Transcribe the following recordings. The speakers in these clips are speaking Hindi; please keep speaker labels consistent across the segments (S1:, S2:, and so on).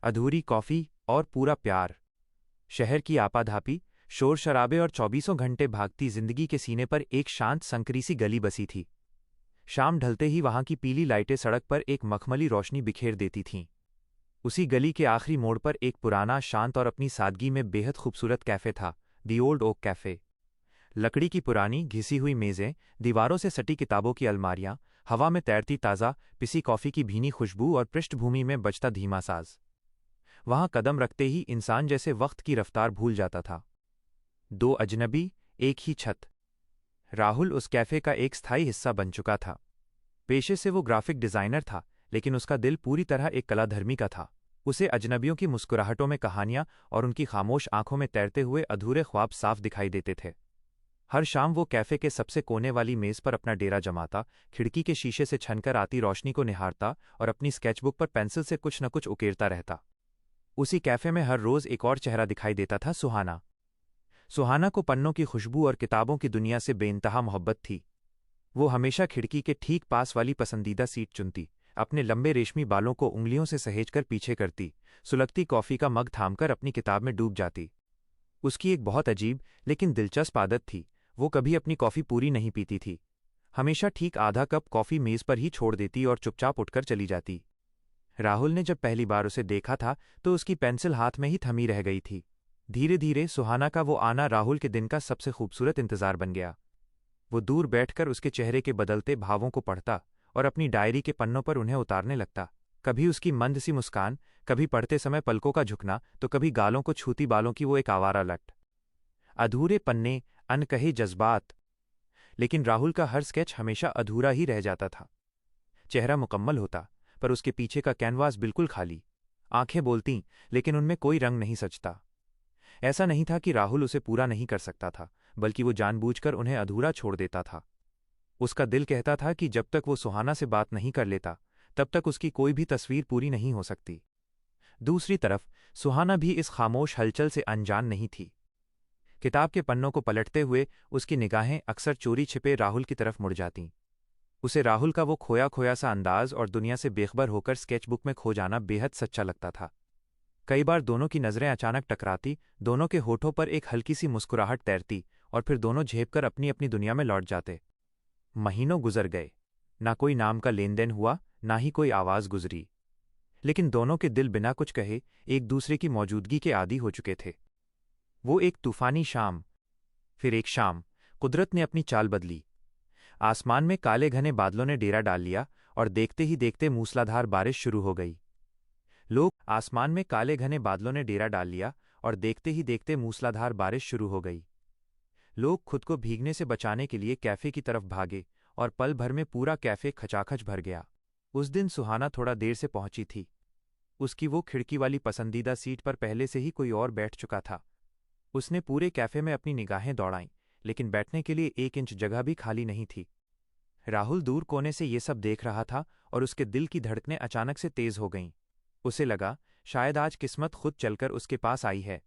S1: अधूरी कॉफ़ी और पूरा प्यार। शहर की आपाधापी, शोर शराबे और 24 घंटे भागती जिंदगी के सीने पर एक शांत संकरी सी गली बसी थी। शाम ढलते ही वहां की पीली लाइटें सड़क पर एक मखमली रोशनी बिखेर देती थीं। उसी गली के आखिरी मोड़ पर एक पुराना, शांत और अपनी सादगी में बेहद खूबसूरत कैफ़े था, दी ओल्ड ओक कैफ़े। लकड़ी की पुरानी घिसी हुई मेज़ें, दीवारों से सटी किताबों की अलमारियां, हवा में तैरती ताज़ा पिसी कॉफ़ी की भीनी खुशबू और पृष्ठभूमि में बजता धीमा साज। वहां कदम रखते ही इंसान जैसे वक्त की रफ्तार भूल जाता था। दो अजनबी, एक ही छत। राहुल उस कैफ़े का एक स्थायी हिस्सा बन चुका था। पेशे से वो ग्राफिक डिज़ाइनर था, लेकिन उसका दिल पूरी तरह एक कलाधर्मी का था। उसे अजनबियों की मुस्कुराहटों में कहानियां और उनकी खामोश आंखों में तैरते हुए अधूरे ख्वाब साफ दिखाई देते थे। हर शाम वो कैफ़े के सबसे कोने वाली मेज़ पर अपना डेरा जमाता, खिड़की के शीशे से छनकर आती रोशनी को निहारता और अपनी स्केचबुक पर पेंसिल से कुछ न कुछ उकेरता रहता। उसी कैफ़े में हर रोज़ एक और चेहरा दिखाई देता था, सुहाना। सुहाना को पन्नों की खुशबू और किताबों की दुनिया से बेइंतहा मोहब्बत थी। वो हमेशा खिड़की के ठीक पास वाली पसंदीदा सीट चुनती, अपने लंबे रेशमी बालों को उंगलियों से सहेजकर पीछे करती, सुलगती कॉफ़ी का मग थामकर अपनी किताब में डूब जाती। उसकी एक बहुत अजीब लेकिन दिलचस्प आदत थी, वो कभी अपनी कॉफ़ी पूरी नहीं पीती थी। हमेशा ठीक आधा कप कॉफ़ी मेज़ पर ही छोड़ देती और चुपचाप उठकर चली जाती। राहुल ने जब पहली बार उसे देखा था तो उसकी पेंसिल हाथ में ही थमी रह गई थी। धीरे धीरे सुहाना का वो आना राहुल के दिन का सबसे खूबसूरत इंतज़ार बन गया। वो दूर बैठकर उसके चेहरे के बदलते भावों को पढ़ता और अपनी डायरी के पन्नों पर उन्हें उतारने लगता। कभी उसकी मंद सी मुस्कान, कभी पढ़ते समय पलकों का झुकना, तो कभी गालों को छूती बालों की वो एक आवारा लट। अधूरे पन्ने, अनकहे जज्बात। लेकिन राहुल का हर स्केच हमेशा अधूरा ही रह जाता था। चेहरा मुकम्मल होता, पर उसके पीछे का कैनवास बिल्कुल खाली। आंखें बोलतीं, लेकिन उनमें कोई रंग नहीं सचता। ऐसा नहीं था कि राहुल उसे पूरा नहीं कर सकता था, बल्कि वो जानबूझकर उन्हें अधूरा छोड़ देता था। उसका दिल कहता था कि जब तक वो सुहाना से बात नहीं कर लेता, तब तक उसकी कोई भी तस्वीर पूरी नहीं हो सकती। दूसरी तरफ सुहाना भी इस खामोश हलचल से अनजान नहीं थी। किताब के पन्नों को पलटते हुए उसकी निगाहें अक्सर चोरी छिपे राहुल की तरफ मुड़ जातीं। उसे राहुल का वो खोया खोया सा अंदाज और दुनिया से बेखबर होकर स्केचबुक में खो जाना बेहद सच्चा लगता था। कई बार दोनों की नज़रें अचानक टकराती, दोनों के होठों पर एक हल्की सी मुस्कुराहट तैरती और फिर दोनों झेपकर अपनी अपनी दुनिया में लौट जाते। महीनों गुजर गए, ना कोई नाम का लेन देन हुआ, ना ही कोई आवाज़ गुजरी। लेकिन दोनों के दिल बिना कुछ कहे एक दूसरे की मौजूदगी के आदी हो चुके थे। वो एक तूफानी शाम, फिर एक शाम, कुदरत ने अपनी चाल बदली। आसमान में काले घने बादलों ने डेरा डाल लिया और देखते ही देखते मूसलाधार बारिश शुरू हो गई। आसमान में काले घने बादलों ने डेरा डाल लिया और देखते ही देखते मूसलाधार बारिश शुरू हो गई। लोग खुद को भीगने से बचाने के लिए कैफे की तरफ भागे और पल भर में पूरा कैफे खचाखच भर गया। उस दिन सुहाना थोड़ा देर से पहुंची थी। उसकी वो खिड़की वाली पसंदीदा सीट पर पहले से ही कोई और बैठ चुका था। उसने पूरे कैफे में अपनी निगाहें दौड़ाईं, लेकिन बैठने के लिए 1 इंच जगह भी खाली नहीं थी। राहुल दूर कोने से ये सब देख रहा था और उसके दिल की धड़कनें अचानक से तेज हो गईं। उसे लगा शायद आज किस्मत खुद चलकर उसके पास आई है।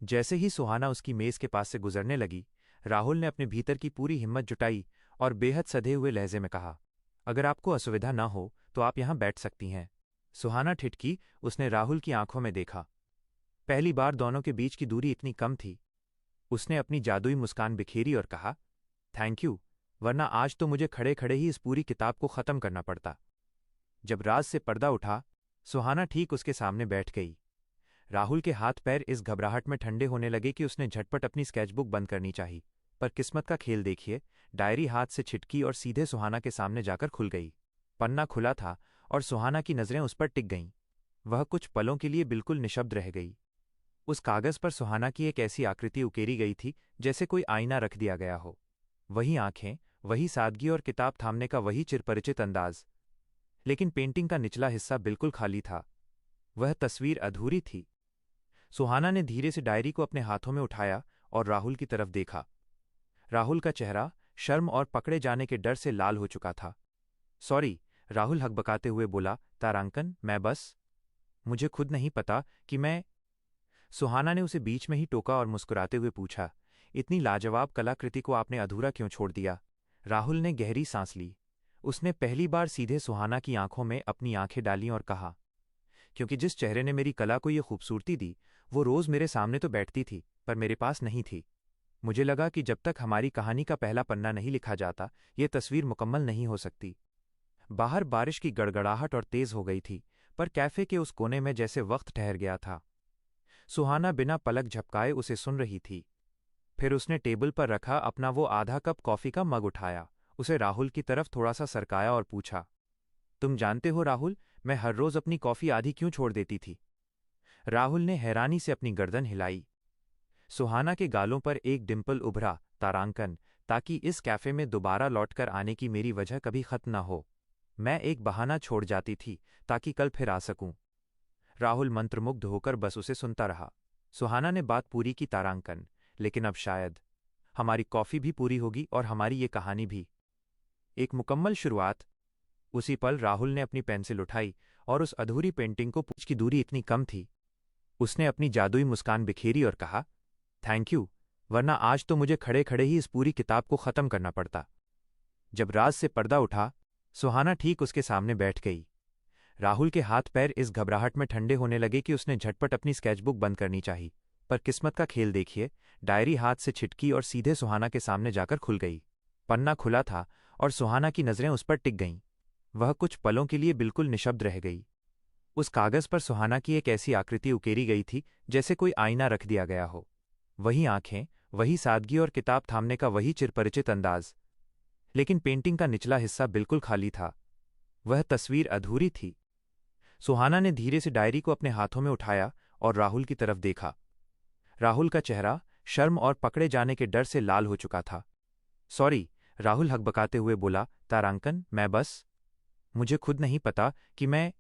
S1: जैसे ही सुहाना उसकी मेज के पास से गुजरने लगी, राहुल ने अपने भीतर की पूरी हिम्मत जुटाई और बेहद सधे हुए लहजे में कहा, अगर आपको असुविधा न हो तो आप यहां बैठ सकती हैं। सुहाना ठिठकी, उसने राहुल की आंखों में देखा। पहली बार दोनों के बीच की दूरी इतनी कम थी। उसने अपनी जादुई मुस्कान बिखेरी और कहा, थैंक यू, वरना आज तो मुझे खड़े खड़े ही इस पूरी किताब को खत्म करना पड़ता। जब राज से पर्दा उठा, सुहाना ठीक उसके सामने बैठ गई। राहुल के हाथ पैर इस घबराहट में ठंडे होने लगे कि उसने झटपट अपनी स्केचबुक बंद करनी चाहिए। पर किस्मत का खेल देखिए, डायरी हाथ से छिटकी और सीधे सुहाना के सामने जाकर खुल गई। पन्ना खुला था और सुहाना की नजरें उस पर टिक गईं। वह कुछ पलों के लिए बिल्कुल निशब्द रह गई। उस कागज पर सुहाना की एक ऐसी आकृति उकेरी गई थी जैसे कोई आईना रख दिया गया हो। वही आंखें, वही सादगी और किताब थामने का वही चिरपरिचित अंदाज। लेकिन पेंटिंग का निचला हिस्सा बिल्कुल खाली था। वह तस्वीर अधूरी थी। सुहाना ने धीरे से डायरी को अपने हाथों में उठाया और राहुल की तरफ देखा। राहुल का चेहरा शर्म और पकड़े जाने के डर से लाल हो चुका था। सॉरी, राहुल हकबकाते हुए बोला, तारांकन, मुझे खुद नहीं पता कि मैं। सुहाना ने उसे बीच में ही टोका और मुस्कुराते हुए पूछा, इतनी लाजवाब कलाकृति को आपने अधूरा क्यों छोड़ दिया? राहुल ने गहरी सांस ली। उसने पहली बार सीधे सुहाना की आंखों में अपनी आंखें डालीं और कहा, क्योंकि जिस चेहरे ने मेरी कला को ये खूबसूरती दी, वो रोज़ मेरे सामने तो बैठती थी, पर मेरे पास नहीं थी। मुझे लगा कि जब तक हमारी कहानी का पहला पन्ना नहीं लिखा जाता, ये तस्वीर मुकम्मल नहीं हो सकती। बाहर बारिश की गड़गड़ाहट और तेज हो गई थी, पर कैफे के उस कोने में जैसे वक्त ठहर गया था। सुहाना बिना पलक झपकाए उसे सुन रही थी। फिर उसने टेबल पर रखा अपना वो आधा कप कॉफी का मग उठाया, उसे राहुल की तरफ थोड़ा सा सरकाया और पूछा, तुम जानते हो राहुल, मैं हर रोज अपनी कॉफी आधी क्यों छोड़ देती थी? राहुल ने हैरानी से अपनी गर्दन हिलाई। सुहाना के गालों पर एक डिंपल उभरा, तारांकन, ताकि इस कैफे में दोबारा लौटकर आने की मेरी वजह कभी खत्म न हो। मैं एक बहाना छोड़ जाती थी ताकि कल फिर आ सकूं। राहुल मंत्रमुग्ध होकर बस उसे सुनता रहा। सुहाना ने बात पूरी की, तारांकन, लेकिन अब शायद हमारी कॉफी भी पूरी होगी और हमारी ये कहानी भी। एक मुकम्मल शुरुआत। उसी पल राहुल ने अपनी पेंसिल उठाई और उस अधूरी पेंटिंग को पूछ की दूरी इतनी कम थी। उसने अपनी जादुई मुस्कान बिखेरी और कहा, थैंक यू, वरना आज तो मुझे खड़े खड़े ही इस पूरी किताब को खत्म करना पड़ता। जब राज से पर्दा उठा, सुहाना ठीक उसके सामने बैठ गई। राहुल के हाथ पैर इस घबराहट में ठंडे होने लगे कि उसने झटपट अपनी स्केचबुक बंद करनी चाहिए। पर किस्मत का खेल देखिए, डायरी हाथ से छिटकी और सीधे सुहाना के सामने जाकर खुल गई। पन्ना खुला था और सुहाना की नजरें उस पर टिक गईं। वह कुछ पलों के लिए बिल्कुल निशब्द रह गई। उस कागज पर सुहाना की एक ऐसी आकृति उकेरी गई थी जैसे कोई आईना रख दिया गया हो। वही आंखें, वही सादगी और किताब थामने का वही चिरपरिचित अंदाज। लेकिन पेंटिंग का निचला हिस्सा बिल्कुल खाली था। वह तस्वीर अधूरी थी। सुहाना ने धीरे से डायरी को अपने हाथों में उठाया और राहुल की तरफ देखा। राहुल का चेहरा शर्म और पकड़े जाने के डर से लाल हो चुका था। सॉरी, राहुल हकबकाते हुए बोला, तारांकन, मुझे खुद नहीं पता कि मैं।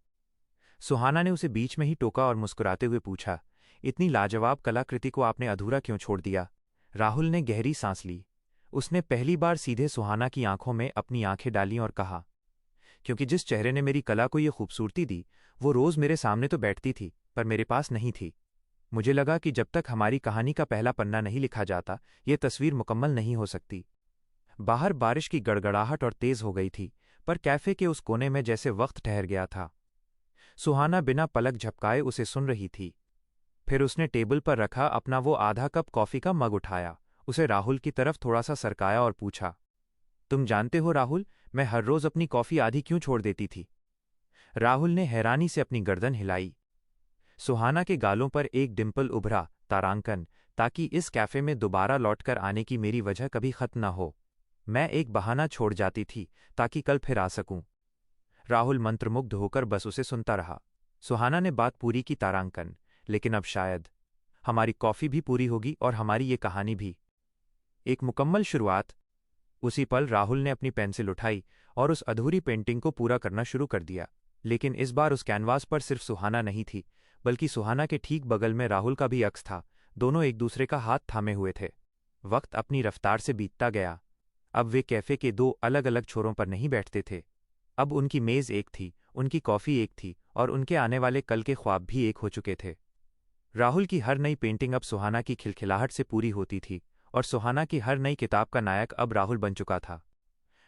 S1: सुहाना ने उसे बीच में ही टोका और मुस्कुराते हुए पूछा, इतनी लाजवाब कलाकृति को आपने अधूरा क्यों छोड़ दिया? राहुल ने गहरी सांस ली। उसने पहली बार सीधे सुहाना की आंखों में अपनी आंखें डालीं और कहा, क्योंकि जिस चेहरे ने मेरी कला को ये खूबसूरती दी, वो रोज मेरे सामने तो बैठती थी, पर मेरे पास नहीं थी। मुझे लगा कि जब तक हमारी कहानी का पहला पन्ना नहीं लिखा जाता, ये तस्वीर मुकम्मल नहीं हो सकती। बाहर बारिश की गड़गड़ाहट और तेज हो गई थी, पर कैफे के उस कोने में जैसे वक्त ठहर गया था। सुहाना बिना पलक झपकाए उसे सुन रही थी। फिर उसने टेबल पर रखा अपना वो आधा कप कॉफी का मग उठाया, उसे राहुल की तरफ थोड़ा सा सरकाया और पूछा, तुम जानते हो राहुल, मैं हर रोज अपनी कॉफी आधी क्यों छोड़ देती थी? राहुल ने हैरानी से अपनी गर्दन हिलाई। सुहाना के गालों पर एक डिंपल उभरा, तारांकन, ताकि इस कैफे में दोबारा लौटकर आने की मेरी वजह कभी खत्म न हो। मैं एक बहाना छोड़ जाती थी ताकि कल फिर आ सकूं। राहुल मंत्रमुग्ध होकर बस उसे सुनता रहा। सुहाना ने बात पूरी की, तारांकन, लेकिन अब शायद हमारी कॉफी भी पूरी होगी और हमारी ये कहानी भी। एक मुकम्मल शुरुआत। उसी पल राहुल ने अपनी पेंसिल उठाई और उस अधूरी पेंटिंग को पूरा करना शुरू कर दिया। लेकिन इस बार उस कैनवास पर सिर्फ सुहाना नहीं थी, बल्कि सुहाना के ठीक बगल में राहुल का भी अक्स था। दोनों एक दूसरे का हाथ थामे हुए थे। वक्त अपनी रफ्तार से बीतता गया। अब वे कैफे के दो अलग अलग छोरों पर नहीं बैठते थे। अब उनकी मेज एक थी, उनकी कॉफी एक थी और उनके आने वाले कल के ख्वाब भी एक हो चुके थे। राहुल की हर नई पेंटिंग अब सुहाना की खिलखिलाहट से पूरी होती थी और सुहाना की हर नई किताब का नायक अब राहुल बन चुका था।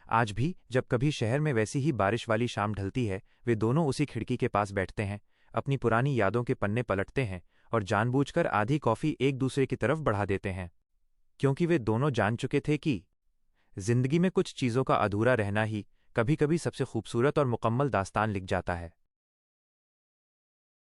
S1: आज भी जब कभी शहर में वैसी ही बारिश वाली शाम ढलती है, वे दोनों उसी खिड़की के पास बैठते हैं, अपनी पुरानी यादों के पन्ने पलटते हैं और जानबूझकर आधी कॉफी एक दूसरे की तरफ बढ़ा देते हैं। क्योंकि वे दोनों जान चुके थे कि जिंदगी में कुछ चीज़ों का अधूरा रहना ही कभी कभी सबसे खूबसूरत और मुकम्मल दास्तान लिख जाता है।